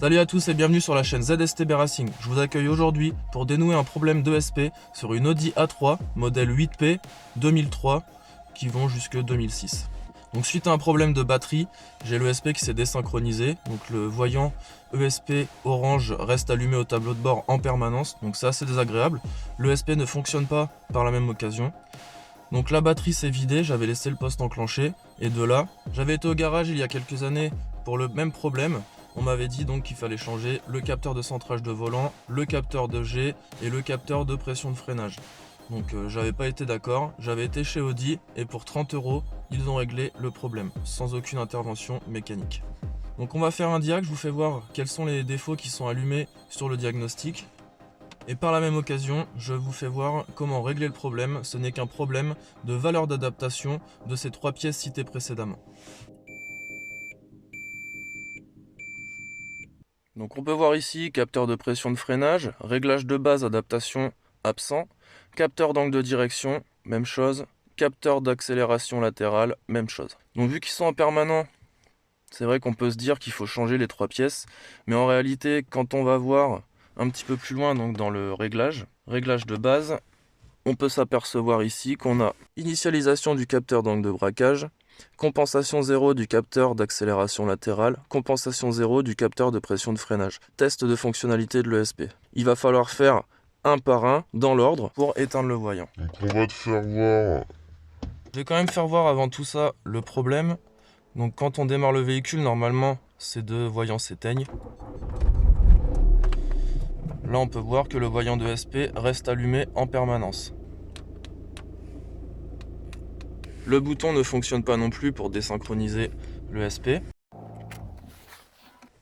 Salut à tous et bienvenue sur la chaîne ZSTB Racing. Je vous accueille aujourd'hui pour dénouer un problème d'ESP sur une Audi A3 modèle 8P 2003 qui vont jusque 2006. Donc suite à un problème de batterie, j'ai l'ESP qui s'est désynchronisé. Donc le voyant ESP orange reste allumé au tableau de bord en permanence. Donc c'est assez désagréable. L'ESP ne fonctionne pas par la même occasion. Donc la batterie s'est vidée, j'avais laissé le poste enclenché. Et de là, j'avais été au garage il y a quelques années pour le même problème. On m'avait dit donc qu'il fallait changer le capteur de centrage de volant, le capteur de G et le capteur de pression de freinage. Donc j'avais pas été d'accord, j'avais été chez Audi et pour 30 €, ils ont réglé le problème, sans aucune intervention mécanique. Donc on va faire un diag, je vous fais voir quels sont les défauts qui sont allumés sur le diagnostic. Et par la même occasion, je vous fais voir comment régler le problème. Ce n'est qu'un problème de valeur d'adaptation de ces 3 pièces citées précédemment. Donc on peut voir ici capteur de pression de freinage, réglage de base adaptation absent, capteur d'angle de direction, même chose, capteur d'accélération latérale, même chose. Donc vu qu'ils sont en permanent, c'est vrai qu'on peut se dire qu'il faut changer les 3 pièces, mais en réalité quand on va voir un petit peu plus loin donc dans le réglage de base, on peut s'apercevoir ici qu'on a initialisation du capteur d'angle de braquage, compensation 0 du capteur d'accélération latérale, compensation 0 du capteur de pression de freinage. Test de fonctionnalité de l'ESP. Il va falloir faire un par un dans l'ordre pour éteindre le voyant. Donc on va te faire voir. Je vais quand même faire voir avant tout ça le problème. Donc quand on démarre le véhicule, normalement ces deux voyants s'éteignent. Là on peut voir que le voyant de ESP reste allumé en permanence. Le bouton ne fonctionne pas non plus pour désynchroniser l'ESP.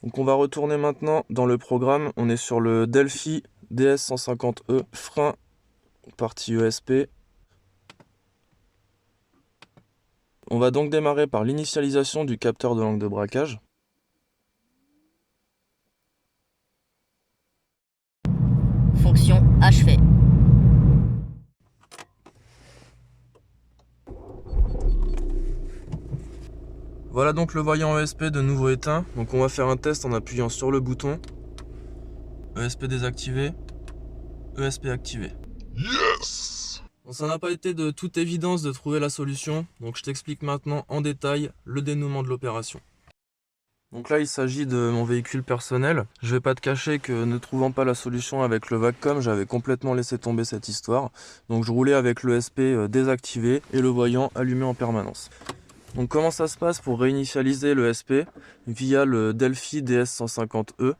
Donc on va retourner maintenant dans le programme. On est sur le Delphi DS150E, frein, partie ESP. On va donc démarrer par l'initialisation du capteur de l'angle de braquage. Fonction achevée. Voilà donc le voyant ESP de nouveau éteint. Donc on va faire un test en appuyant sur le bouton. ESP désactivé, ESP activé. Yes! Bon, ça n'a pas été de toute évidence de trouver la solution, donc je t'explique maintenant en détail le dénouement de l'opération. Donc là il s'agit de mon véhicule personnel. Je vais pas te cacher que ne trouvant pas la solution avec le VACCOM, j'avais complètement laissé tomber cette histoire. Donc je roulais avec l'ESP désactivé et le voyant allumé en permanence. Donc comment ça se passe pour réinitialiser l'ESP via le Delphi DS150E.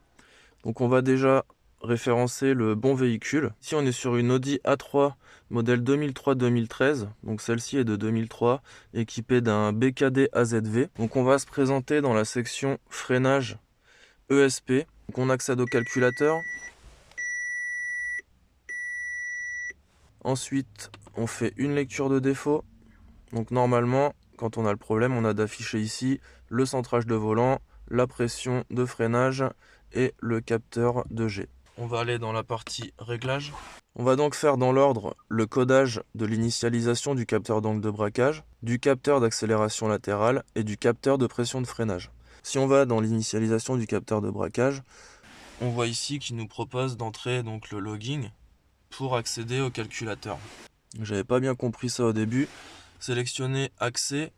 Donc on va déjà référencer le bon véhicule. Ici on est sur une Audi A3 modèle 2003-2013, donc celle-ci est de 2003, équipée d'un BKD AZV. Donc on va se présenter dans la section freinage ESP. Donc on accède au calculateur. Ensuite on fait une lecture de défaut. Donc normalement, quand on a le problème, on a d'afficher ici le centrage de volant, la pression de freinage et le capteur de G. On va aller dans la partie réglage. On va donc faire dans l'ordre le codage de l'initialisation du capteur d'angle de braquage, du capteur d'accélération latérale et du capteur de pression de freinage. Si on va dans l'initialisation du capteur de braquage, on voit ici qu'il nous propose d'entrer donc le logging pour accéder au calculateur. J'avais pas bien compris ça au début. Sélectionner accès,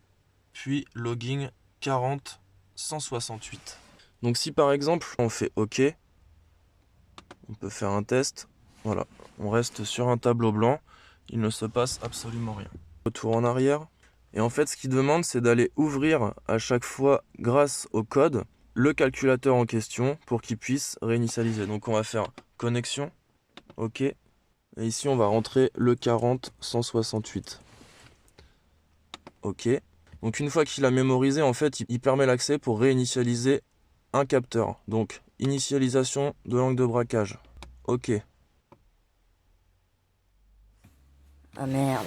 puis logging 40 168. Donc si par exemple on fait OK, on peut faire un test. Voilà, on reste sur un tableau blanc, il ne se passe absolument rien. Retour en arrière. Et en fait ce qu'il demande c'est d'aller ouvrir à chaque fois grâce au code le calculateur en question pour qu'il puisse réinitialiser. Donc on va faire connexion, OK. Et ici on va rentrer le 40 168. OK. Donc une fois qu'il a mémorisé, en fait, il permet l'accès pour réinitialiser un capteur. Donc initialisation de l'angle de braquage. OK. Ah merde.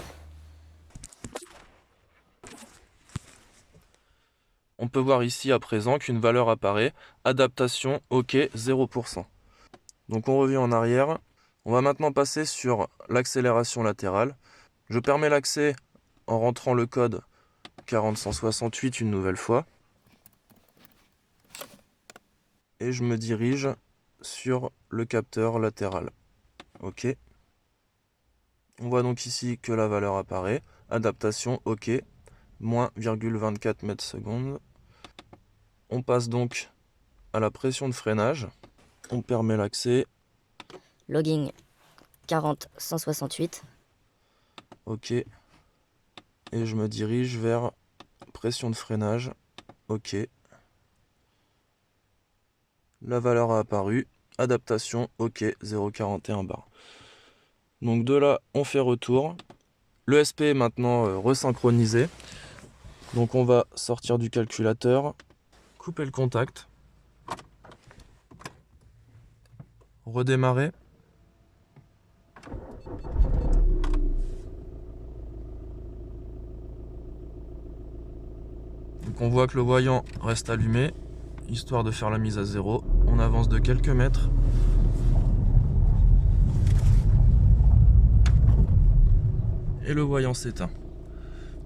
On peut voir ici à présent qu'une valeur apparaît. Adaptation OK 0%. Donc on revient en arrière. On va maintenant passer sur l'accélération latérale. Je permets l'accès en rentrant le code 40 168 une nouvelle fois. et je me dirige sur le capteur latéral. OK. On voit donc ici que la valeur apparaît. Adaptation, OK. Moins 0,24 mètres secondes. On passe donc à la pression de freinage. On permet l'accès. Logging 40-168. OK. Et je me dirige vers pression de freinage. OK. La valeur a apparu. Adaptation, OK, 0,41 bar. Donc de là, on fait retour. Le SP est maintenant resynchronisé. Donc on va sortir du calculateur, couper le contact, redémarrer. Donc on voit que le voyant reste allumé, histoire de faire la mise à zéro. On avance de quelques mètres. Et le voyant s'éteint.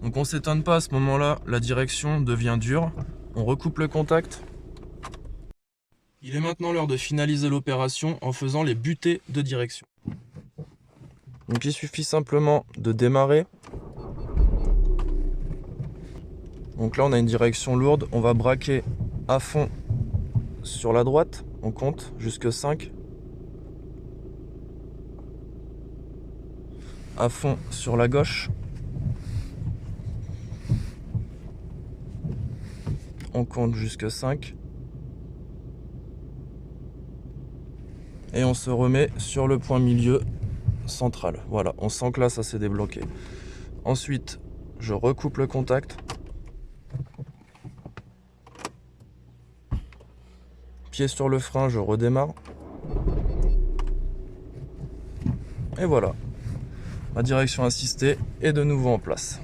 Donc on s'étonne pas à ce moment-là, la direction devient dure. On recoupe le contact. Il est maintenant l'heure de finaliser l'opération en faisant les butées de direction. Donc il suffit simplement de démarrer. Donc là on a une direction lourde, on va braquer à fond sur la droite, on compte jusque 5. À fond sur la gauche. On compte jusque 5. Et on se remet sur le point milieu central. Voilà, on sent que là ça s'est débloqué. Ensuite, je recoupe le contact. Pied sur le frein, je redémarre. Et voilà. Ma direction assistée est de nouveau en place.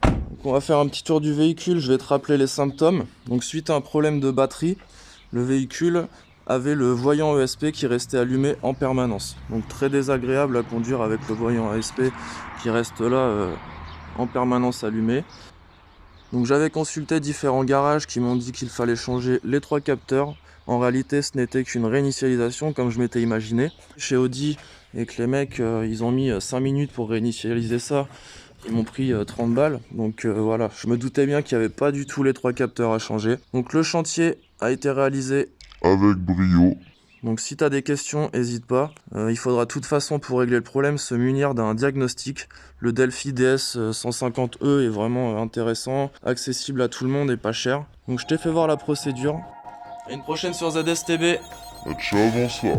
Donc on va faire un petit tour du véhicule, je vais te rappeler les symptômes. Donc suite à un problème de batterie, le véhicule avait le voyant ESP qui restait allumé en permanence. Donc très désagréable à conduire avec le voyant ESP qui reste là en permanence allumé. Donc j'avais consulté différents garages qui m'ont dit qu'il fallait changer les 3 capteurs. En réalité, ce n'était qu'une réinitialisation comme je m'étais imaginé. Chez Audi, et que les mecs, ils ont mis 5 minutes pour réinitialiser ça. Ils m'ont pris 30 balles. Donc voilà, je me doutais bien qu'il n'y avait pas du tout les 3 capteurs à changer. Donc le chantier a été réalisé Avec brio. Donc si tu as des questions, n'hésite pas. Il faudra de toute façon pour régler le problème se munir d'un diagnostic. Le Delphi DS 150E est vraiment intéressant, accessible à tout le monde et pas cher. Donc je t'ai fait voir la procédure. À une prochaine sur ZSTB. Ciao, bonsoir.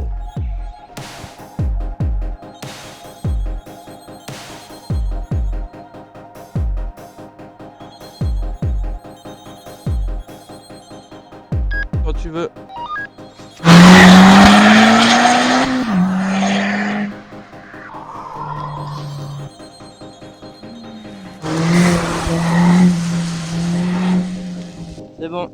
Quand tu veux. C'est bon.